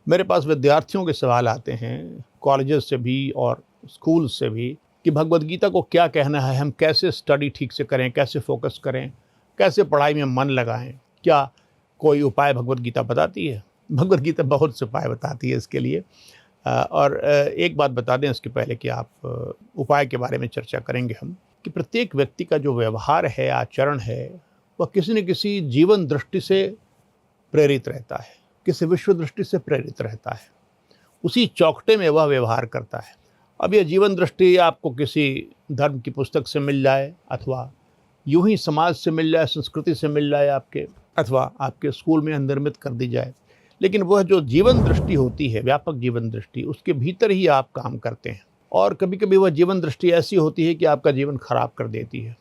मेरे पास विद्यार्थियों के सवाल आते हैं, कॉलेजेस से भी और स्कूल से भी, कि भगवद गीता को क्या कहना है, हम कैसे स्टडी ठीक से करें, कैसे फोकस करें, कैसे पढ़ाई में मन लगाएं, क्या कोई उपाय भगवद गीता बताती है? भगवद गीता बहुत से उपाय बताती है इसके लिए। एक बात बता दें इसके पहले कि आप उपाय के बारे में चर्चा करेंगे हम, कि प्रत्येक व्यक्ति का जो व्यवहार है, आचरण है, वह किसी न किसी जीवन दृष्टि से प्रेरित रहता है, किसी विश्व दृष्टि से प्रेरित रहता है। उसी चौखटे में वह व्यवहार करता है। अब यह जीवन दृष्टि आपको किसी धर्म की पुस्तक से मिल जाए, अथवा यूं ही समाज से मिल जाए, संस्कृति से मिल जाए आपके, अथवा आपके स्कूल में अंतर्निर्मित कर दी जाए, लेकिन वह जो जीवन दृष्टि होती है, व्यापक जीवन दृष्टि, उसके भीतर ही आप काम करते हैं। और कभी कभी वह जीवन दृष्टि ऐसी होती है कि आपका जीवन खराब कर देती है,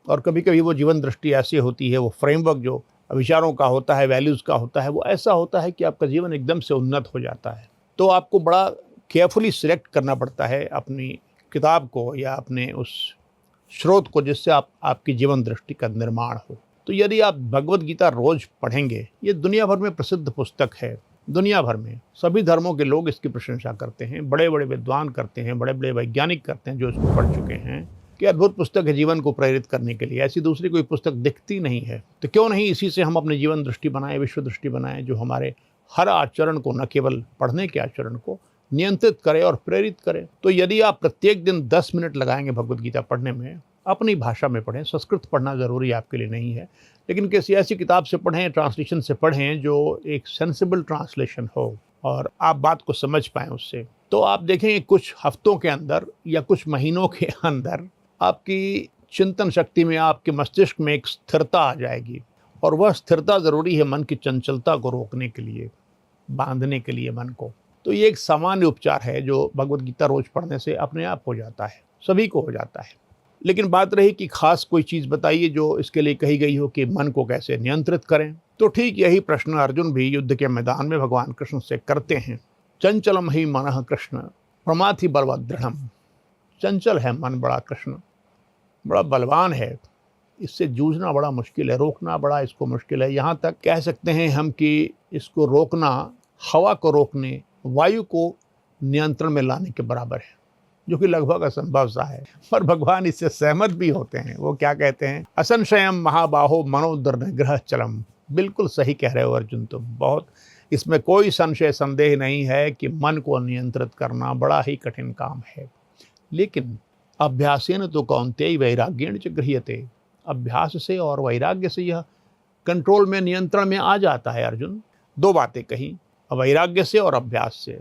और कभी कभी वो जीवन दृष्टि ऐसी होती है, वो फ्रेमवर्क जो विचारों का होता है, वैल्यूज़ का होता है, वो ऐसा होता है कि आपका जीवन एकदम से उन्नत हो जाता है। तो आपको बड़ा केयरफुली सिलेक्ट करना पड़ता है अपनी किताब को या अपने उस स्रोत को, जिससे आपकी जीवन दृष्टि का निर्माण हो। तो यदि आप भगवद गीता रोज पढ़ेंगे, ये दुनिया भर में प्रसिद्ध पुस्तक है। दुनिया भर में सभी धर्मों के लोग इसकी प्रशंसा करते हैं, बड़े बड़े विद्वान करते हैं, बड़े बड़े वैज्ञानिक करते हैं जो इसको पढ़ चुके हैं, कि अद्भुत पुस्तक है जीवन को प्रेरित करने के लिए। ऐसी दूसरी कोई पुस्तक दिखती नहीं है। तो क्यों नहीं इसी से हम अपनी जीवन दृष्टि बनाएं, विश्व दृष्टि बनाएं, जो हमारे हर आचरण को, न केवल पढ़ने के आचरण को, नियंत्रित करे और प्रेरित करे। तो यदि आप प्रत्येक दिन 10 मिनट लगाएंगे भगवद गीता पढ़ने में, अपनी भाषा में पढ़ें, संस्कृत पढ़ना ज़रूरी आपके लिए नहीं है, लेकिन किसी ऐसी किताब से पढ़ें, ट्रांसलेशन से पढ़ें जो एक सेंसिबल ट्रांसलेशन हो और आप बात को समझ पाएँ उससे, तो आप देखेंगे कुछ हफ्तों के अंदर या कुछ महीनों के अंदर आपकी चिंतन शक्ति में, आपके मस्तिष्क में एक स्थिरता आ जाएगी। और वह स्थिरता ज़रूरी है मन की चंचलता को रोकने के लिए, बांधने के लिए मन को। तो ये एक सामान्य उपचार है जो भगवद गीता रोज पढ़ने से अपने आप हो जाता है, सभी को हो जाता है। लेकिन बात रही कि खास कोई चीज़ बताइए जो इसके लिए कही गई हो कि मन को कैसे नियंत्रित करें। तो ठीक यही प्रश्न अर्जुन भी युद्ध के मैदान में भगवान कृष्ण से करते हैं। चंचलम ही मनः कृष्ण प्रमाथि बलवत् दृढ़म। चंचल है मन बड़ा कृष्ण, बड़ा बलवान है, इससे जूझना बड़ा मुश्किल है, रोकना बड़ा इसको मुश्किल है। यहाँ तक कह सकते हैं हम कि इसको रोकना हवा को रोकने, वायु को नियंत्रण में लाने के बराबर है, जो कि लगभग असंभव सा है। पर भगवान इससे सहमत भी होते हैं। वो क्या कहते हैं? असंशयम महाबाहो मनोदुर्निग्रह चलम। बिल्कुल सही कह रहे हो अर्जुन, तुम बहुत, इसमें कोई संशय संदेह नहीं है कि मन को नियंत्रित करना बड़ा ही कठिन काम है। लेकिन अभ्यासेन तो कौन्तेय वैराग्येण च गृह्यते। अभ्यास से और वैराग्य से यह कंट्रोल में, नियंत्रण में आ जाता है अर्जुन। दो बातें कही, वैराग्य से और अभ्यास से।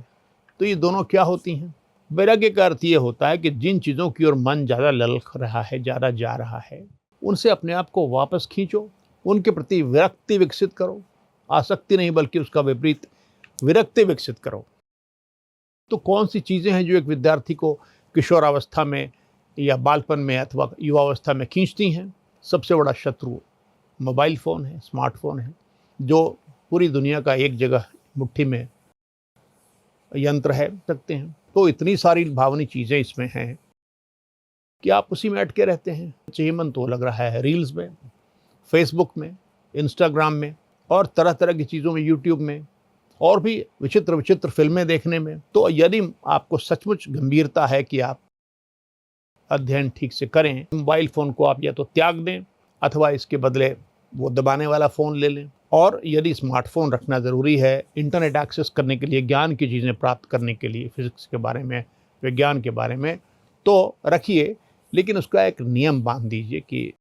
तो ये दोनों क्या होती हैं? वैराग्य का अर्थ ये होता है कि जिन चीज़ों की ओर मन ज़्यादा ललक रहा है, ज़्यादा जा रहा है, उनसे अपने आप को वापस खींचो, उनके प्रति विरक्ति विकसित करो। आसक्ति नहीं, बल्कि उसका विपरीत विरक्ति विकसित करो। तो कौन सी चीज़ें हैं जो एक विद्यार्थी को किशोरावस्था में या बालपन में अथवा युवावस्था में खींचती हैं? सबसे बड़ा शत्रु मोबाइल फ़ोन है, स्मार्टफोन है, जो पूरी दुनिया का एक जगह मुट्ठी में यंत्र है सकते हैं। तो इतनी सारी भावनी चीज़ें इसमें हैं कि आप उसी में अटके रहते हैं। चाहिए मन तो लग रहा है रील्स में, फेसबुक में, इंस्टाग्राम में और तरह तरह की चीज़ों में, यूट्यूब में, और भी विचित्र विचित्र फिल्में देखने में। तो यदि आपको सचमुच गंभीरता है कि आप अध्ययन ठीक से करें, मोबाइल फ़ोन को आप या तो त्याग दें अथवा इसके बदले वो दबाने वाला फ़ोन ले लें। और यदि स्मार्टफोन रखना ज़रूरी है इंटरनेट एक्सेस करने के लिए, ज्ञान की चीज़ें प्राप्त करने के लिए, फिजिक्स के बारे में, विज्ञान के बारे में, तो रखिए, लेकिन उसका एक नियम बांध दीजिए कि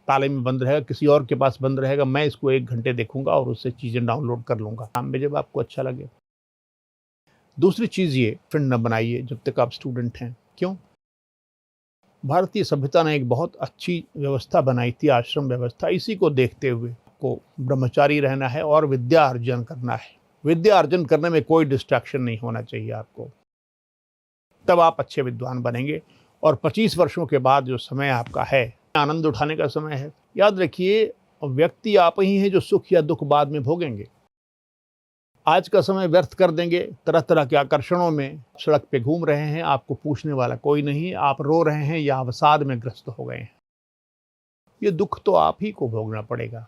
ताले में बंद रहेगा, किसी और के पास बंद रहेगा, मैं इसको 1 घंटे देखूंगा और उससे चीज़ें डाउनलोड कर लूँगा काम में जब आपको अच्छा लगे। दूसरी चीज़ ये, फ्रेंड न बनाइए जब तक आप स्टूडेंट हैं। क्यों? भारतीय सभ्यता ने एक बहुत अच्छी व्यवस्था बनाई थी, आश्रम व्यवस्था। इसी को देखते हुए को ब्रह्मचारी रहना है और विद्या अर्जन करना है। विद्या अर्जन करने में कोई डिस्ट्रैक्शन नहीं होना चाहिए आपको, तब आप अच्छे विद्वान बनेंगे। और 25 वर्षों के बाद जो समय आपका है, आनंद उठाने का समय है। याद रखिए, व्यक्ति आप ही हैं जो सुख या दुख बाद में भोगेंगे। आज का समय व्यर्थ कर देंगे तरह तरह के आकर्षणों में, सड़क पे घूम रहे हैं, आपको पूछने वाला कोई नहीं, आप रो रहे हैं या अवसाद में ग्रस्त हो गए हैं, ये दुख तो आप ही को भोगना पड़ेगा।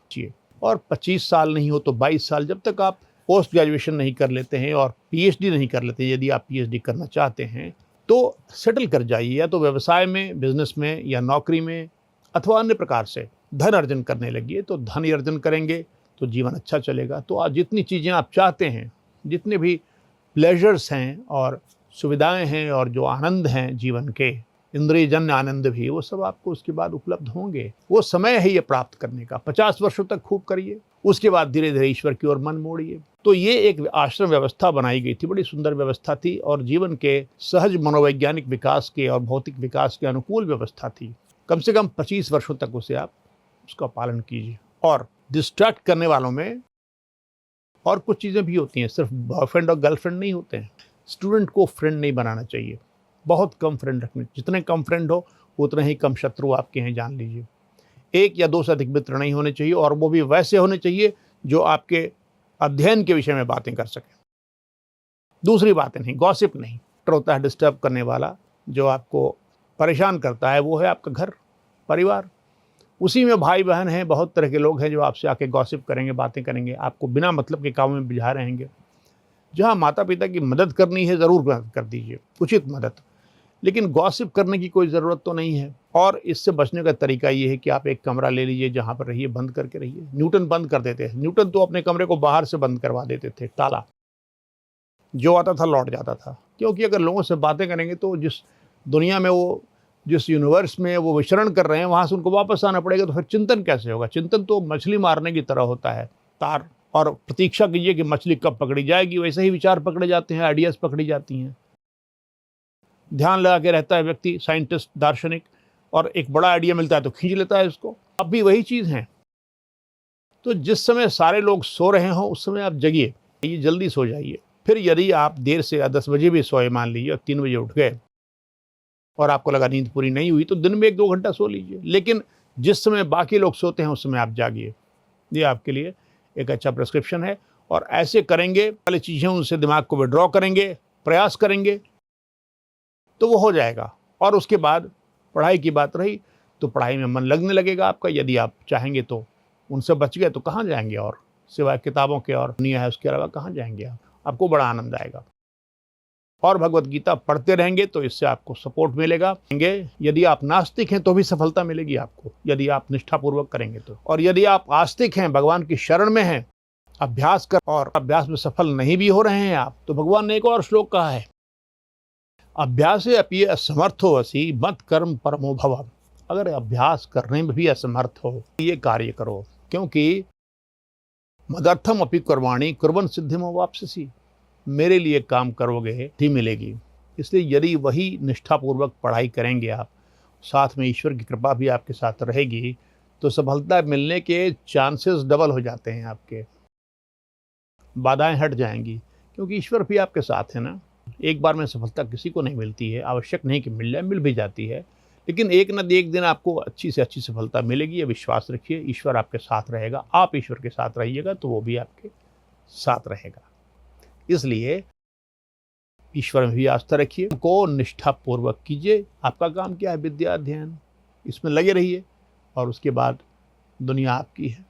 और 25 साल नहीं हो तो 22 साल, जब तक आप पोस्ट ग्रेजुएशन नहीं कर लेते हैं और पीएचडी नहीं कर लेते, यदि आप पीएचडी करना चाहते हैं तो सेटल कर जाइए, या तो व्यवसाय में, बिजनेस में, या नौकरी में, अथवा अन्य प्रकार से धन अर्जन करने लगिए। तो धन अर्जन करेंगे तो जीवन अच्छा चलेगा। तो आज जितनी चीज़ें आप चाहते हैं, जितने भी प्लेजर्स हैं और सुविधाएं हैं और जो आनंद हैं जीवन के, इंद्रियजन्य आनंद भी, वो सब आपको उसके बाद उपलब्ध होंगे। वो समय है ये प्राप्त करने का। 50 वर्षों तक खूब करिए, उसके बाद धीरे धीरे ईश्वर की ओर मन मोड़िए। तो ये एक आश्रम व्यवस्था बनाई गई थी, बड़ी सुंदर व्यवस्था थी और जीवन के सहज मनोवैज्ञानिक विकास के और भौतिक विकास के अनुकूल व्यवस्था थी। कम से कम 25 वर्षों तक उसे आप उसका पालन कीजिए। और डिस्ट्रैक्ट करने वालों में और कुछ चीज़ें भी होती हैं, सिर्फ बॉयफ्रेंड और गर्लफ्रेंड नहीं होते हैं। स्टूडेंट को फ्रेंड नहीं बनाना चाहिए, बहुत कम फ्रेंड रखने, जितने कम फ्रेंड हो उतने ही कम शत्रु आपके हैं, जान लीजिए। 1 या 2 से अधिक मित्र नहीं होने चाहिए, और वो भी वैसे होने चाहिए जो आपके अध्ययन के विषय में बातें कर सकें। दूसरी बातें नहीं, गॉसिप नहीं होता है डिस्टर्ब करने वाला, जो आपको परेशान करता है, वो है आपका घर परिवार। उसी में भाई बहन हैं, बहुत तरह के लोग हैं जो आपसे आके गॉसिप करेंगे, बातें करेंगे, आपको बिना मतलब के कामों में बिझा रहेंगे। जहाँ माता पिता की मदद करनी है ज़रूर मदद कर दीजिए, उचित मदद, लेकिन गॉसिप करने की कोई ज़रूरत तो नहीं है। और इससे बचने का तरीका ये है कि आप एक कमरा ले लीजिए, जहाँ पर रहिए, बंद करके रहिए। न्यूटन बंद कर देते हैं, न्यूटन तो अपने कमरे को बाहर से बंद करवा देते थे, ताला, जो आता था लौट जाता था। क्योंकि अगर लोगों से बातें करेंगे तो जिस दुनिया में वो, जिस यूनिवर्स में वो विचरण कर रहे हैं, वहाँ से उनको वापस आना पड़ेगा। तो फिर चिंतन कैसे होगा? चिंतन तो मछली मारने की तरह होता है, तार और प्रतीक्षा कीजिए कि मछली कब पकड़ी जाएगी। वैसे ही विचार पकड़े जाते हैं, आइडियाज़ पकड़ी जाती हैं। ध्यान लगा के रहता है व्यक्ति, साइंटिस्ट, दार्शनिक, और एक बड़ा आइडिया मिलता है तो खींच लेता है इसको। अब भी वही चीज़ है। तो जिस समय सारे लोग सो रहे हों उस समय आप जगिए, ये जल्दी सो जाइए। फिर यदि आप देर से 10 बजे भी सोए, मान लीजिए, और 3 बजे उठ गए और आपको लगा नींद पूरी नहीं हुई, तो दिन में 1-2 घंटा सो लीजिए। लेकिन जिस समय बाकी लोग सोते हैं उस समय आप जागिए। ये आपके लिए एक अच्छा प्रिस्क्रिप्शन है। और ऐसे करेंगे, पहले चीज़ें उनसे दिमाग को विड्रॉ करेंगे, प्रयास करेंगे, तो वो हो जाएगा। और उसके बाद पढ़ाई की बात रही तो पढ़ाई में मन लगने लगेगा आपका। यदि आप चाहेंगे तो उनसे बच गए तो कहाँ जाएंगे, और सिवाय किताबों के और दुनिया है उसके अलावा कहाँ जाएंगे आप? आपको बड़ा आनंद आएगा। और भगवत गीता पढ़ते रहेंगे तो इससे आपको सपोर्ट मिलेगा। यदि आप नास्तिक हैं तो भी सफलता मिलेगी आपको, यदि आप निष्ठापूर्वक करेंगे तो। और यदि आप आस्तिक हैं, भगवान की शरण में हैं, अभ्यास कर और अभ्यास में सफल नहीं भी हो रहे हैं आप, तो भगवान ने एक और श्लोक कहा है, अभ्यासे अपि असमर्थो असि मत कर्म परमो भव। अगर अभ्यास करने में भी असमर्थ हो, ये कार्य करो, क्योंकि मदर्थम अपि कर्माणि कुर्वन् सिद्धिमो वाप्स्यसि। मेरे लिए काम करोगे ही मिलेगी। इसलिए यदि वही निष्ठापूर्वक पढ़ाई करेंगे आप, साथ में ईश्वर की कृपा भी आपके साथ रहेगी, तो सफलता मिलने के चांसेस डबल हो जाते हैं आपके। बाधाएं हट जाएंगी, क्योंकि ईश्वर भी आपके साथ है ना। एक बार में सफलता किसी को नहीं मिलती है, आवश्यक नहीं कि मिल जाए, मिल भी जाती है, लेकिन एक न एक दिन आपको अच्छी से अच्छी सफलता मिलेगी। ये विश्वास रखिए, ईश्वर आपके साथ रहेगा। आप ईश्वर के साथ रहिएगा तो वो भी आपके साथ रहेगा। इसलिए ईश्वर में भी आस्था रखिए, को निष्ठापूर्वक कीजिए। आपका काम क्या है? विद्या अध्ययन, इसमें लगे रहिए, और उसके बाद दुनिया आपकी है।